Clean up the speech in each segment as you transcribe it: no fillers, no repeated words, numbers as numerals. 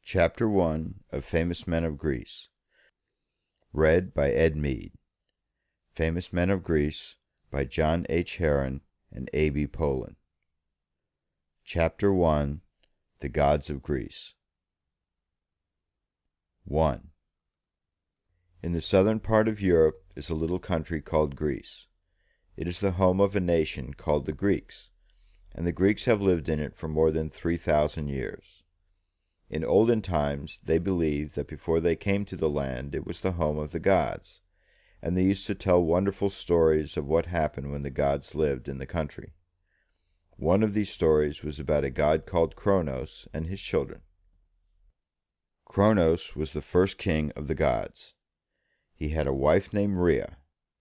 Chapter 1 of Famous Men of Greece. Read by Ed Mead. Famous Men of Greece by John H. HAAREN and A.B. Poland. Chapter 1 The Gods of Greece. 1. In the southern part of Europe is a little country called Greece. It is the home of a nation called the Greeks, and the Greeks have lived in it for more than 3,000 years. In olden times, they believed that before they came to the land, it was the home of the gods, and they used to tell wonderful stories of what happened when the gods lived in the country. One of these stories was about a god called Kronos and his children. Kronos was the first king of the gods. He had a wife named Rhea.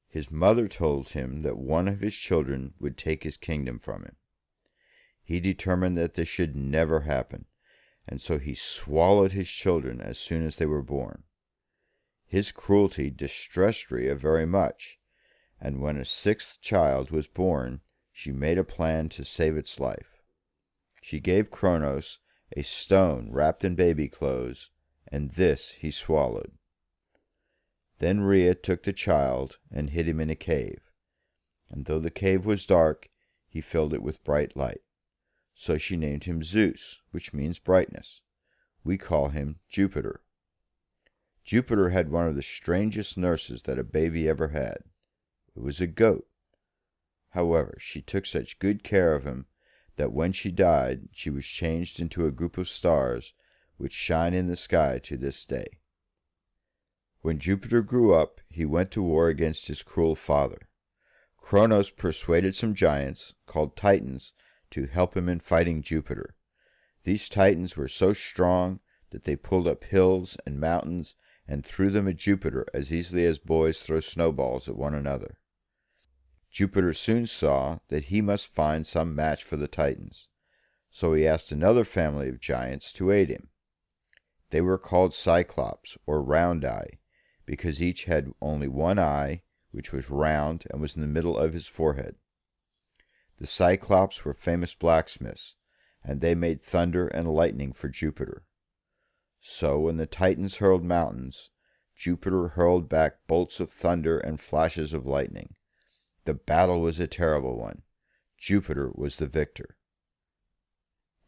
His mother told him that one of his children would take his kingdom from him. He determined that this should never happen, and so he swallowed his children as soon as they were born. His cruelty distressed Rhea very much, and when a sixth child was born, she made a plan to save its life. She gave Kronos a stone wrapped in baby clothes, and this he swallowed. Then Rhea took the child and hid him in a cave, and though the cave was dark, he filled it with bright light. So she named him Zeus, which means brightness. We call him Jupiter. Jupiter had one of the strangest nurses that a baby ever had. It was a goat. However, she took such good care of him that when she died, she was changed into a group of stars which shine in the sky to this day. When Jupiter grew up, he went to war against his cruel father. Kronos persuaded some giants, called Titans, to help him in fighting Jupiter. These Titans were so strong that they pulled up hills and mountains and threw them at Jupiter as easily as boys throw snowballs at one another. Jupiter soon saw that he must find some match for the Titans, so he asked another family of giants to aid him. They were called Cyclops, or Round Eye, because each had only one eye, which was round and was in the middle of his forehead. The Cyclops were famous blacksmiths, and they made thunder and lightning for Jupiter. So when the Titans hurled mountains, Jupiter hurled back bolts of thunder and flashes of lightning. The battle was a terrible one. Jupiter was the victor.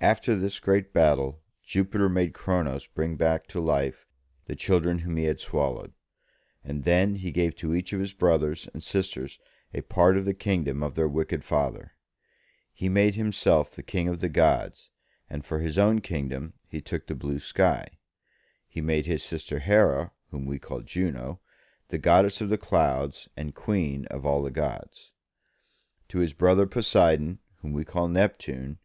After this great battle, Jupiter made Kronos bring back to life the children whom he had swallowed, and then he gave to each of his brothers and sisters a part of the kingdom of their wicked father. He made himself the king of the gods, and for his own kingdom he took the blue sky. He made his sister Hera, whom we call Juno, the goddess of the clouds and queen of all the gods. To his brother Poseidon, whom we call Neptune,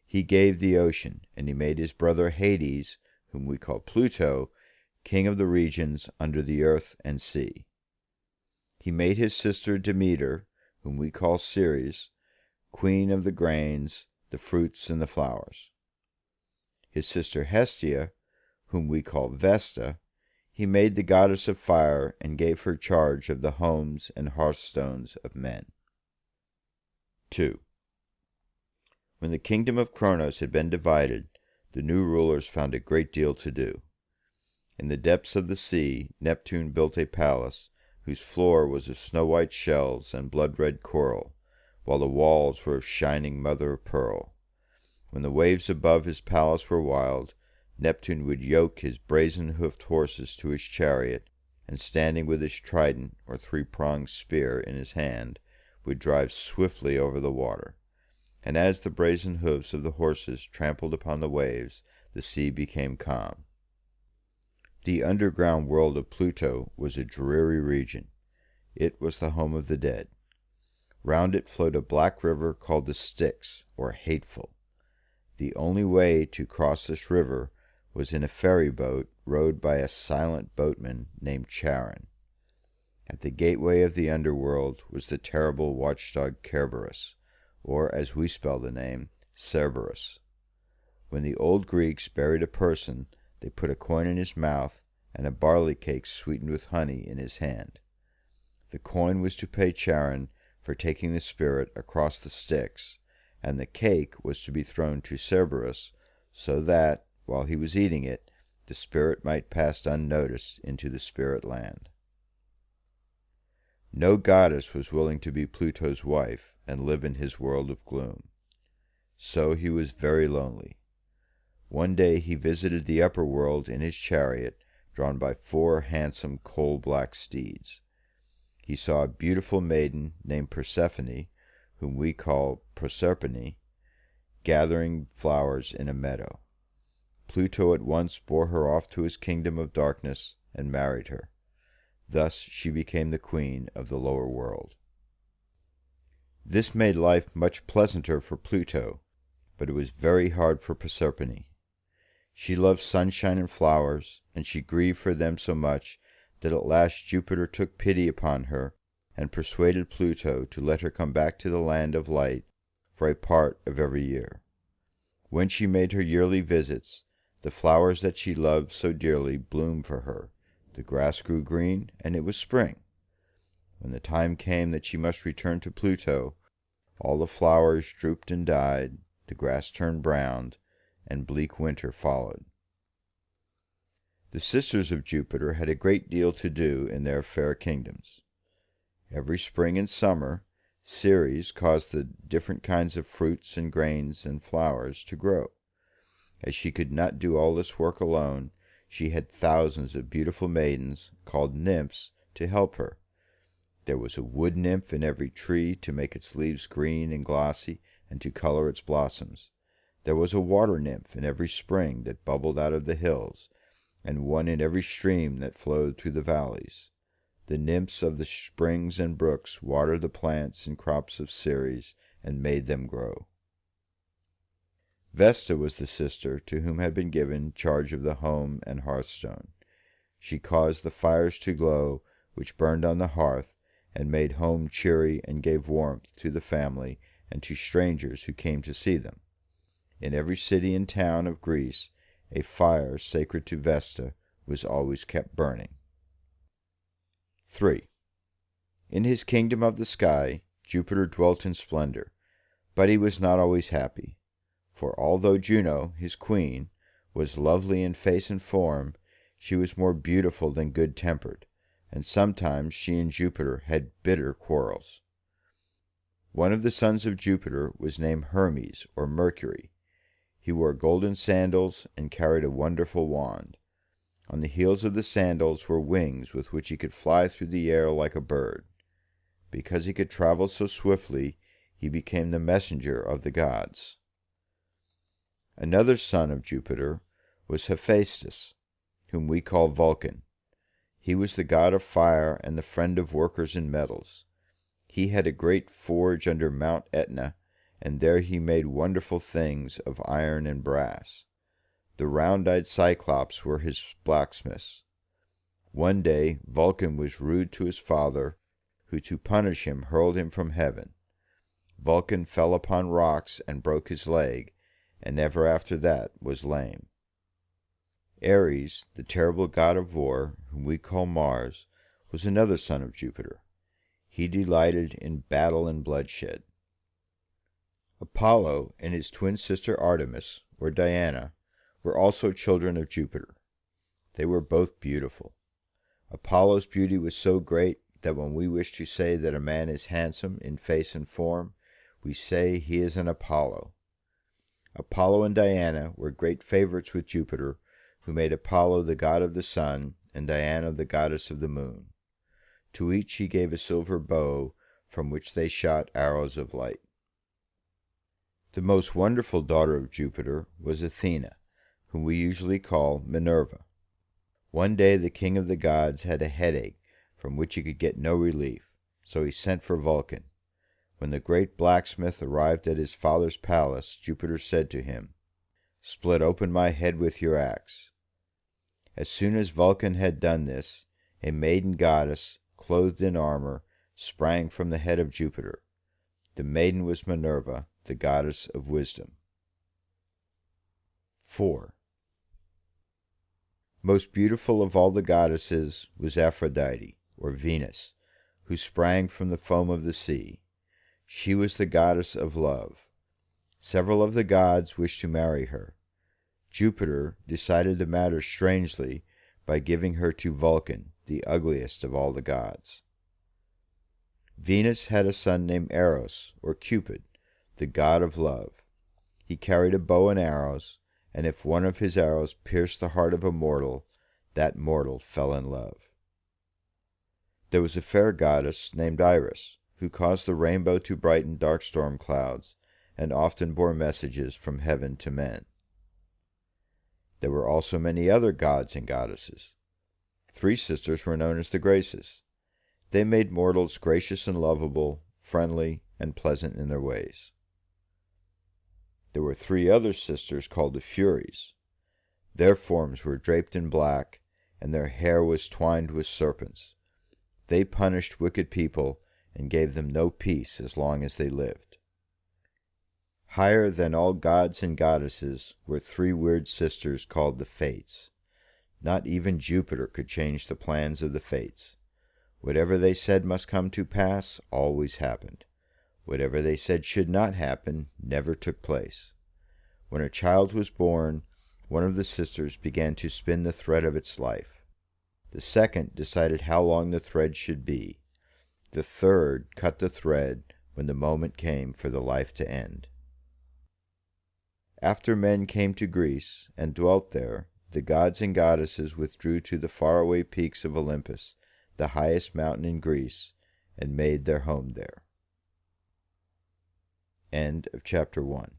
he gave the ocean, and he made his brother Hades, whom we call Pluto, king of the regions under the earth and sea. He made his sister Demeter, whom we call Ceres, queen of the grains, the fruits, and the flowers. His sister Hestia, whom we call Vesta, he made the goddess of fire and gave her charge of the homes and hearthstones of men. 2. When the kingdom of Kronos had been divided, the new rulers found a great deal to do. In the depths of the sea, Neptune built a palace whose floor was of snow-white shells and blood-red coral, while the walls were of shining mother-of-pearl. When the waves above his palace were wild, Neptune would yoke his brazen-hoofed horses to his chariot, and standing with his trident, or three-pronged spear, in his hand, would drive swiftly over the water. And as the brazen hoofs of the horses trampled upon the waves, the sea became calm. The underground world of Pluto was a dreary region. It was the home of the dead. Round it flowed a black river called the Styx, or Hateful. The only way to cross this river was in a ferry boat rowed by a silent boatman named Charon. At the gateway of the underworld was the terrible watchdog Kerberos, or, as we spell the name, Cerberus. When the old Greeks buried a person, they put a coin in his mouth and a barley cake sweetened with honey in his hand. The coin was to pay Charon for taking the spirit across the Styx, and the cake was to be thrown to Cerberus, so that, while he was eating it, the spirit might pass unnoticed into the spirit land. No goddess was willing to be Pluto's wife and live in his world of gloom. So he was very lonely. One day he visited the upper world in his chariot, drawn by 4 handsome coal-black steeds. He saw a beautiful maiden named Persephone, whom we call Proserpine, gathering flowers in a meadow. Pluto at once bore her off to his kingdom of darkness and married her. Thus she became the queen of the lower world. This made life much pleasanter for Pluto, but it was very hard for Proserpine. She loved sunshine and flowers, and she grieved for them so much that at last Jupiter took pity upon her and persuaded Pluto to let her come back to the land of light for a part of every year. When she made her yearly visits, the flowers that she loved so dearly bloomed for her, the grass grew green, and it was spring. When the time came that she must return to Pluto, all the flowers drooped and died, the grass turned brown, and bleak winter followed. The sisters of Jupiter had a great deal to do in their fair kingdoms. Every spring and summer, Ceres caused the different kinds of fruits and grains and flowers to grow. As she could not do all this work alone, she had thousands of beautiful maidens, called nymphs, to help her. There was a wood nymph in every tree to make its leaves green and glossy and to color its blossoms. There was a water nymph in every spring that bubbled out of the hills, and one in every stream that flowed through the valleys. The nymphs of the springs and brooks watered the plants and crops of Ceres and made them grow. Vesta was the sister to whom had been given charge of the home and hearthstone. She caused the fires to glow which burned on the hearth, and made home cheery and gave warmth to the family and to strangers who came to see them. In every city and town of Greece, a fire sacred to Vesta was always kept burning. 3. In his kingdom of the sky, Jupiter dwelt in splendor, but he was not always happy. For although Juno, his queen, was lovely in face and form, she was more beautiful than good-tempered, and sometimes she and Jupiter had bitter quarrels. One of the sons of Jupiter was named Hermes, or Mercury. He wore golden sandals and carried a wonderful wand. On the heels of the sandals were wings with which he could fly through the air like a bird. Because he could travel so swiftly, he became the messenger of the gods. Another son of Jupiter was Hephaestus, whom we call Vulcan. He was the god of fire and the friend of workers in metals. He had a great forge under Mount Etna, and there he made wonderful things of iron and brass. The round-eyed Cyclops were his blacksmiths. One day Vulcan was rude to his father, who to punish him hurled him from heaven. Vulcan fell upon rocks and broke his leg, and ever after that was lame. Ares, the terrible god of war, whom we call Mars, was another son of Jupiter. He delighted in battle and bloodshed. Apollo and his twin sister Artemis, or Diana, were also children of Jupiter. They were both beautiful. Apollo's beauty was so great that when we wish to say that a man is handsome in face and form, we say he is an Apollo. Apollo and Diana were great favorites with Jupiter, who made Apollo the god of the sun and Diana the goddess of the moon. To each he gave a silver bow from which they shot arrows of light. The most wonderful daughter of Jupiter was Athena, whom we usually call Minerva. One day the king of the gods had a headache from which he could get no relief, so he sent for Vulcan. When the great blacksmith arrived at his father's palace, Jupiter said to him, "Split open my head with your axe." As soon as Vulcan had done this, a maiden goddess, clothed in armor, sprang from the head of Jupiter. The maiden was Minerva, the goddess of wisdom. 4. Most beautiful of all the goddesses was Aphrodite, or Venus, who sprang from the foam of the sea. She was the goddess of love. Several of the gods wished to marry her. Jupiter decided the matter strangely by giving her to Vulcan, the ugliest of all the gods. Venus had a son named Eros, or Cupid, the god of love. He carried a bow and arrows, and if one of his arrows pierced the heart of a mortal, that mortal fell in love. There was a fair goddess named Iris, who caused the rainbow to brighten dark storm clouds, and often bore messages from heaven to men. There were also many other gods and goddesses. 3 sisters were known as the Graces. They made mortals gracious and lovable, friendly, and pleasant in their ways. There were 3 other sisters called the Furies. Their forms were draped in black, and their hair was twined with serpents. They punished wicked people and gave them no peace as long as they lived. Higher than all gods and goddesses were 3 weird sisters called the Fates. Not even Jupiter could change the plans of the Fates. Whatever they said must come to pass always happened. Whatever they said should not happen never took place. When a child was born, one of the sisters began to spin the thread of its life. The second decided how long the thread should be. The third cut the thread when the moment came for the life to end. After men came to Greece and dwelt there, the gods and goddesses withdrew to the faraway peaks of Olympus, the highest mountain in Greece, and made their home there. End of chapter 1.